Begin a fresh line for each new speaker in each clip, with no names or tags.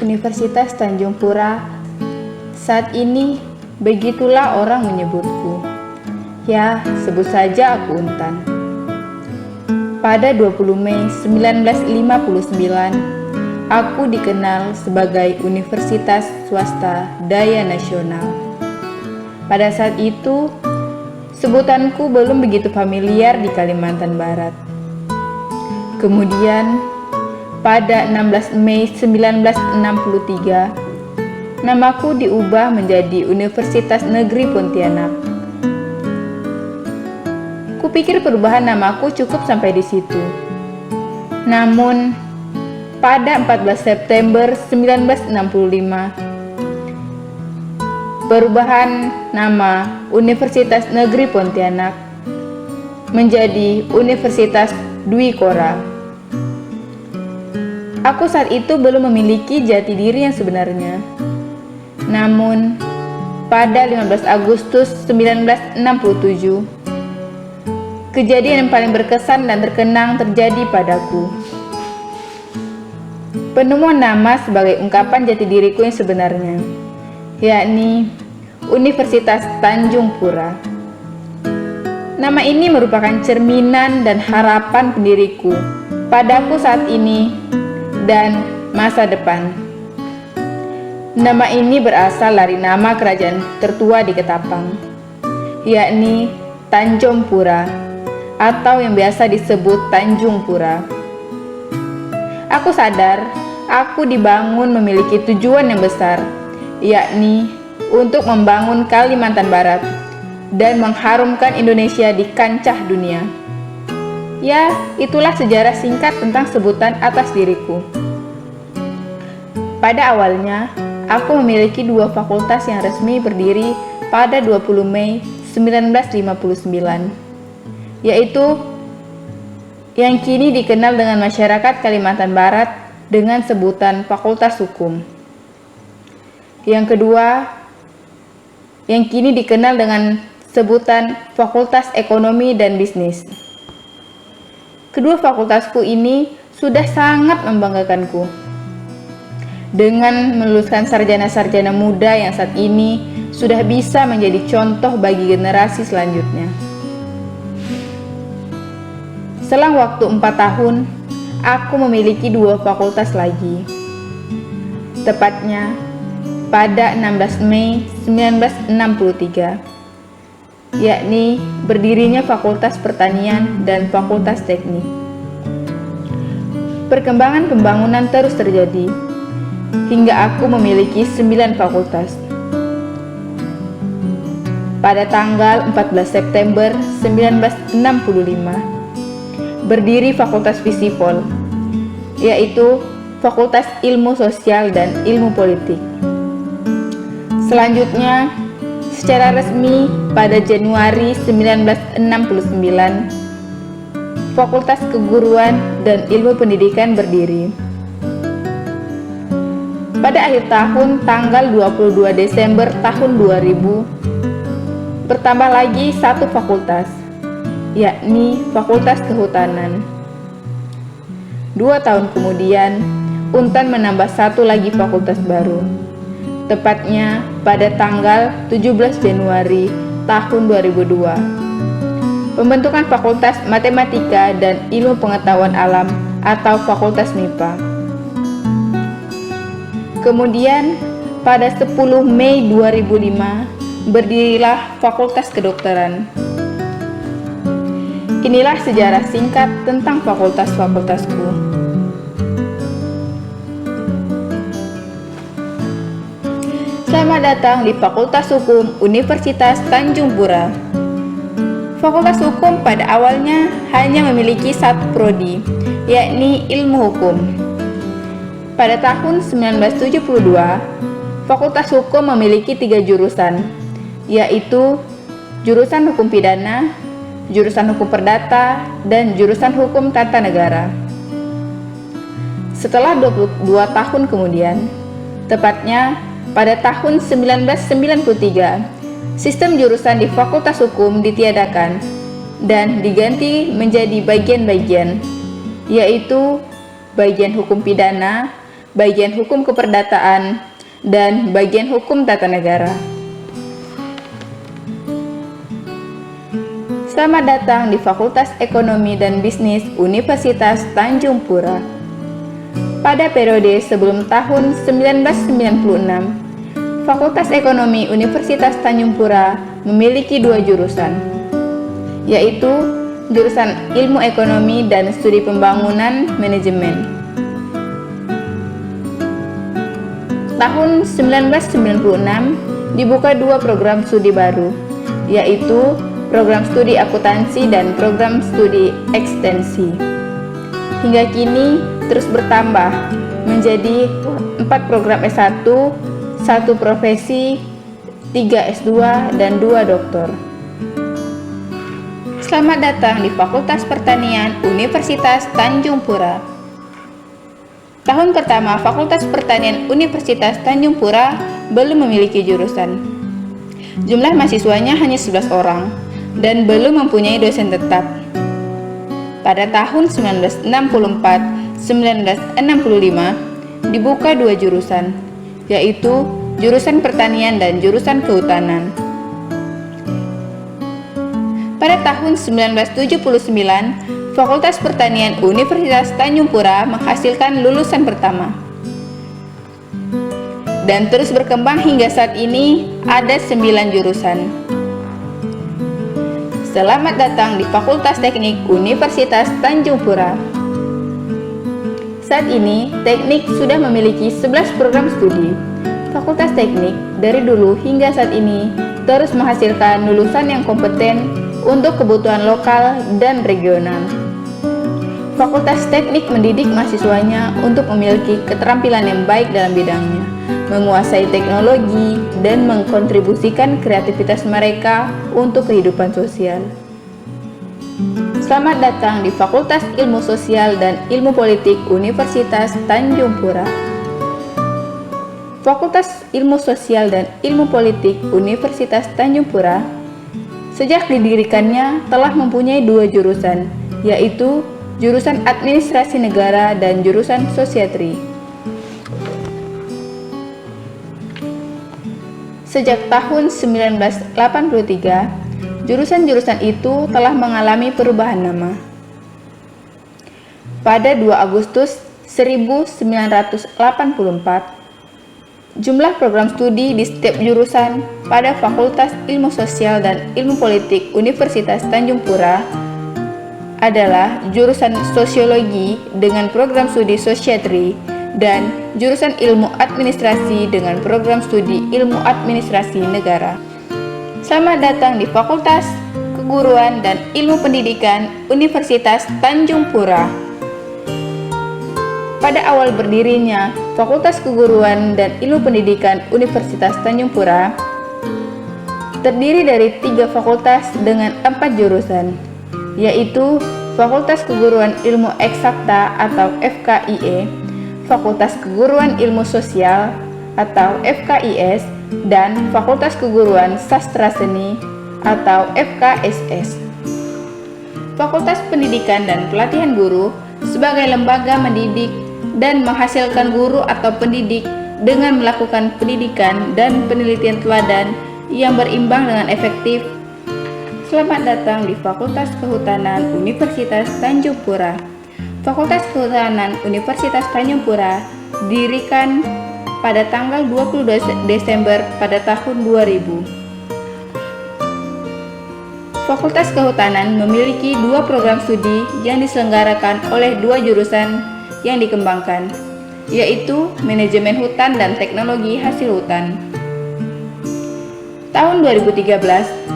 Universitas Tanjung Pura. Saat ini, begitulah orang menyebutku. Ya, sebut saja aku Untan. Pada 20 Mei 1959, aku dikenal sebagai Universitas Swasta Daya Nasional. Pada saat itu, sebutanku belum begitu familiar di Kalimantan Barat. Kemudian, pada 16 Mei 1963, namaku diubah menjadi Universitas Negeri Pontianak. Kupikir perubahan namaku cukup sampai di situ. Namun, pada 14 September 1965, perubahan nama Universitas Negeri Pontianak menjadi Universitas Dwi Kora. Aku saat itu belum memiliki jati diri yang sebenarnya. Namun, pada 15 Agustus 1967, kejadian yang paling berkesan dan terkenang terjadi padaku. Penemuan nama sebagai ungkapan jati diriku yang sebenarnya, yakni Universitas Tanjung Pura. Nama ini merupakan cerminan dan harapan pendiriku padaku saat ini dan masa depan. Nama ini berasal dari nama kerajaan tertua di Ketapang, yakni Tanjung Pura, atau yang biasa disebut Tanjung Pura. Aku sadar, aku dibangun memiliki tujuan yang besar, yakni untuk membangun Kalimantan Barat dan mengharumkan Indonesia di kancah dunia. Ya, itulah sejarah singkat tentang sebutan atas diriku. Pada awalnya, aku memiliki dua fakultas yang resmi berdiri pada 20 Mei 1959, yaitu yang kini dikenal dengan masyarakat Kalimantan Barat dengan sebutan Fakultas Hukum. Yang kedua, yang kini dikenal dengan sebutan Fakultas Ekonomi dan Bisnis. Kedua fakultasku ini sudah sangat membanggakanku. Dengan meluluskan sarjana-sarjana muda yang saat ini sudah bisa menjadi contoh bagi generasi selanjutnya. Selang waktu 4 tahun, aku memiliki dua fakultas lagi. Tepatnya pada 16 Mei 1963, yakni berdirinya Fakultas Pertanian dan Fakultas Teknik. Perkembangan pembangunan terus terjadi, hingga aku memiliki 9 fakultas. Pada tanggal 14 September 1965, berdiri Fakultas Visipol, yaitu Fakultas Ilmu Sosial dan Ilmu Politik. Selanjutnya, secara resmi pada Januari 1969, Fakultas Keguruan dan Ilmu Pendidikan berdiri. Pada akhir tahun tanggal 22 Desember tahun 2000, bertambah lagi satu fakultas, yakni Fakultas Kehutanan. 2 tahun kemudian, Untan menambah satu lagi fakultas baru, tepatnya pada tanggal 17 Januari tahun 2002. Pembentukan Fakultas Matematika dan Ilmu Pengetahuan Alam atau Fakultas MIPA. Kemudian pada 10 Mei 2005 berdirilah Fakultas Kedokteran. Inilah sejarah singkat tentang fakultas-fakultasku. Selamat datang di Fakultas Hukum Universitas Tanjung Pura. Fakultas Hukum pada awalnya hanya memiliki satu prodi, yakni Ilmu Hukum. Pada tahun 1972, Fakultas Hukum memiliki 3 jurusan, yaitu jurusan Hukum Pidana, jurusan Hukum Perdata, dan jurusan Hukum Tata Negara. Setelah 22 tahun kemudian, tepatnya pada tahun 1993, sistem jurusan di Fakultas Hukum ditiadakan dan diganti menjadi bagian-bagian, yaitu bagian hukum pidana, bagian hukum keperdataan, dan bagian hukum tata negara. Selamat datang di Fakultas Ekonomi dan Bisnis Universitas Tanjung Pura. Pada periode sebelum tahun 1996, Fakultas Ekonomi Universitas Tanjung Pura memiliki 2 jurusan, yaitu jurusan Ilmu Ekonomi dan Studi Pembangunan Manajemen. Tahun 1996 dibuka 2 program studi baru, yaitu program studi akuntansi dan program studi ekstensi. Hingga kini terus bertambah menjadi 4 program S1, 1 profesi, 3 S2, dan 2 doktor. Selamat datang di Fakultas Pertanian Universitas Tanjung Pura. Tahun pertama Fakultas Pertanian Universitas Tanjung Pura belum memiliki jurusan. Jumlah mahasiswanya hanya 11 orang dan belum mempunyai dosen tetap. Pada tahun 1964-1965 dibuka 2 jurusan, yaitu jurusan pertanian dan jurusan kehutanan. Pada tahun 1979, Fakultas Pertanian Universitas Tanjung Pura menghasilkan lulusan pertama. Dan terus berkembang hingga saat ini ada 9 jurusan. Selamat datang di Fakultas Teknik Universitas Tanjung Pura. Saat ini, teknik sudah memiliki 11 program studi. Fakultas Teknik dari dulu hingga saat ini terus menghasilkan lulusan yang kompeten untuk kebutuhan lokal dan regional. Fakultas Teknik mendidik mahasiswanya untuk memiliki keterampilan yang baik dalam bidangnya, menguasai teknologi, dan mengkontribusikan kreativitas mereka untuk kehidupan sosial. Selamat datang di Fakultas Ilmu Sosial dan Ilmu Politik Universitas Tanjung Pura. Fakultas Ilmu Sosial dan Ilmu Politik Universitas Tanjung Pura sejak didirikannya telah mempunyai 2 jurusan, yaitu jurusan Administrasi Negara dan jurusan Sosiatri. Sejak tahun 1983, jurusan-jurusan itu telah mengalami perubahan nama. Pada 2 Agustus 1984, jumlah program studi di setiap jurusan pada Fakultas Ilmu Sosial dan Ilmu Politik Universitas Tanjung Pura adalah jurusan Sosiologi dengan program studi Sosiatri dan jurusan Ilmu Administrasi dengan program studi Ilmu Administrasi Negara. Selamat datang di Fakultas Keguruan dan Ilmu Pendidikan Universitas Tanjung Pura. Pada awal berdirinya Fakultas Keguruan dan Ilmu Pendidikan Universitas Tanjung Pura terdiri dari 3 fakultas dengan 4 jurusan, yaitu Fakultas Keguruan Ilmu Eksakta atau FKIE, Fakultas Keguruan Ilmu Sosial atau FKIS, dan Fakultas Keguruan Sastra Seni atau FKSS. Fakultas Pendidikan dan Pelatihan Guru sebagai lembaga mendidik dan menghasilkan guru atau pendidik dengan melakukan pendidikan dan penelitian teladan yang berimbang dengan efektif. Selamat datang di Fakultas Kehutanan Universitas Tanjung Pura. Fakultas Kehutanan Universitas Tanjung Pura didirikan pada tanggal 22 Desember pada tahun 2000. Fakultas Kehutanan memiliki 2 program studi yang diselenggarakan oleh 2 jurusan yang dikembangkan, yaitu Manajemen Hutan dan Teknologi Hasil Hutan. Tahun 2013,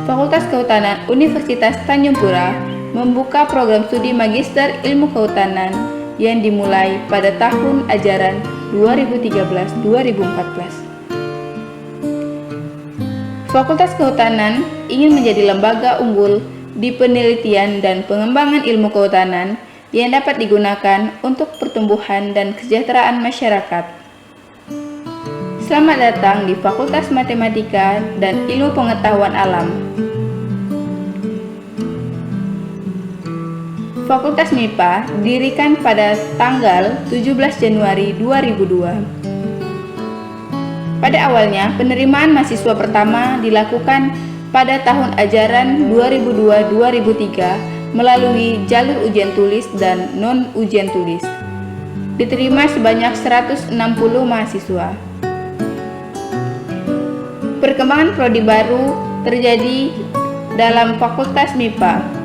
Fakultas Kehutanan Universitas Tanjung Pura membuka program studi Magister Ilmu Kehutanan yang dimulai pada tahun ajaran 2013-2014. Fakultas Kehutanan ingin menjadi lembaga unggul di penelitian dan pengembangan ilmu kehutanan yang dapat digunakan untuk pertumbuhan dan kesejahteraan masyarakat. Selamat datang di Fakultas Matematika dan Ilmu Pengetahuan Alam. Fakultas MIPA didirikan pada tanggal 17 Januari 2002. Pada awalnya, penerimaan mahasiswa pertama dilakukan pada tahun ajaran 2002-2003 melalui jalur ujian tulis dan non-ujian tulis. Diterima sebanyak 160 mahasiswa. Perkembangan prodi baru terjadi dalam Fakultas MIPA.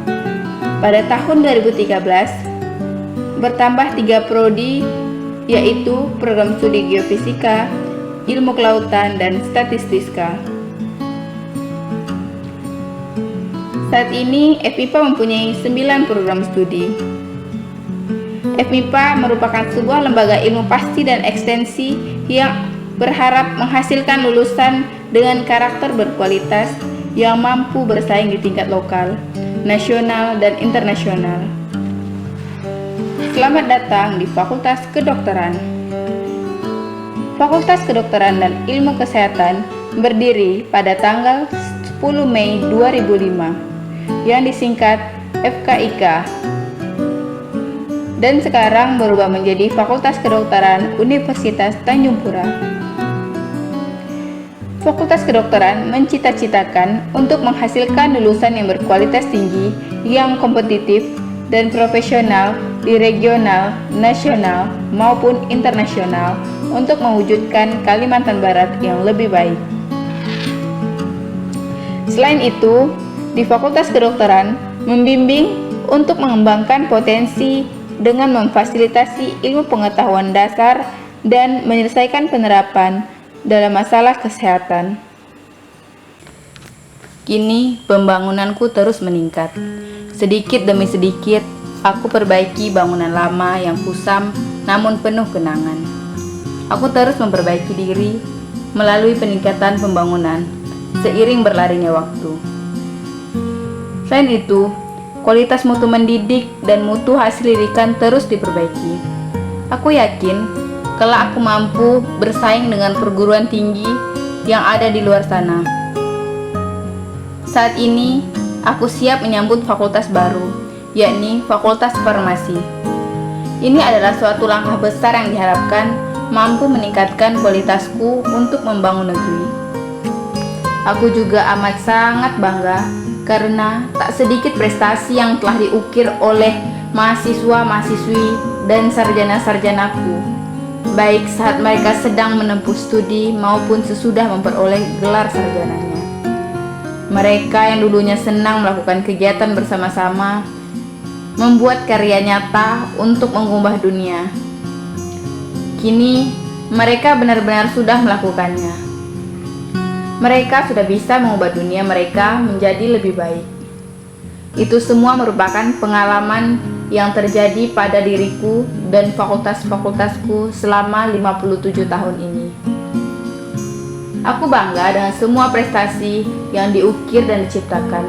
Pada tahun 2013, bertambah 3 prodi, yaitu program studi geofisika, ilmu kelautan, dan statistika. Saat ini, FMIPA mempunyai 9 program studi. FMIPA merupakan sebuah lembaga ilmu pasti dan ekstensi yang berharap menghasilkan lulusan dengan karakter berkualitas yang mampu bersaing di tingkat lokal, nasional, dan internasional. Selamat datang di Fakultas Kedokteran. Fakultas Kedokteran dan Ilmu Kesehatan berdiri pada tanggal 10 Mei 2005 yang disingkat FKIK dan sekarang berubah menjadi Fakultas Kedokteran Universitas Tanjung Pura. Fakultas Kedokteran mencita-citakan untuk menghasilkan lulusan yang berkualitas tinggi, yang kompetitif dan profesional di regional, nasional, maupun internasional untuk mewujudkan Kalimantan Barat yang lebih baik. Selain itu, di Fakultas Kedokteran membimbing untuk mengembangkan potensi dengan memfasilitasi ilmu pengetahuan dasar dan menyelesaikan penerapan dalam masalah kesehatan. Kini pembangunanku terus meningkat. Sedikit demi sedikit, aku perbaiki bangunan lama yang kusam namun penuh kenangan. Aku terus memperbaiki diri melalui peningkatan pembangunan seiring berlarinya waktu. Selain itu, kualitas mutu mendidik dan mutu hasil didikan terus diperbaiki. Aku yakin kelak aku mampu bersaing dengan perguruan tinggi yang ada di luar sana. Saat ini, aku siap menyambut fakultas baru, yakni Fakultas Farmasi. Ini adalah suatu langkah besar yang diharapkan mampu meningkatkan kualitasku untuk membangun negeri. Aku juga amat sangat bangga karena tak sedikit prestasi yang telah diukir oleh mahasiswa-mahasiswi dan sarjana-sarjanaku, baik saat mereka sedang menempuh studi maupun sesudah memperoleh gelar sarjananya. Mereka yang dulunya senang melakukan kegiatan bersama-sama, membuat karya nyata untuk mengubah dunia. Kini, mereka benar-benar sudah melakukannya. Mereka sudah bisa mengubah dunia mereka menjadi lebih baik. Itu semua merupakan pengalaman yang terjadi pada diriku dan fakultas-fakultasku selama 57 tahun ini. Aku bangga dengan semua prestasi yang diukir dan diciptakan.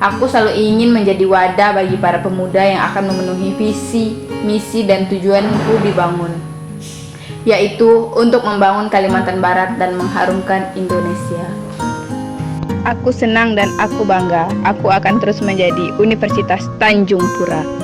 Aku selalu ingin menjadi wadah bagi para pemuda yang akan memenuhi visi, misi, dan tujuanku dibangun, yaitu untuk membangun Kalimantan Barat dan mengharumkan Indonesia. Aku senang dan aku bangga. Aku akan terus menjadi Universitas Tanjung Pura.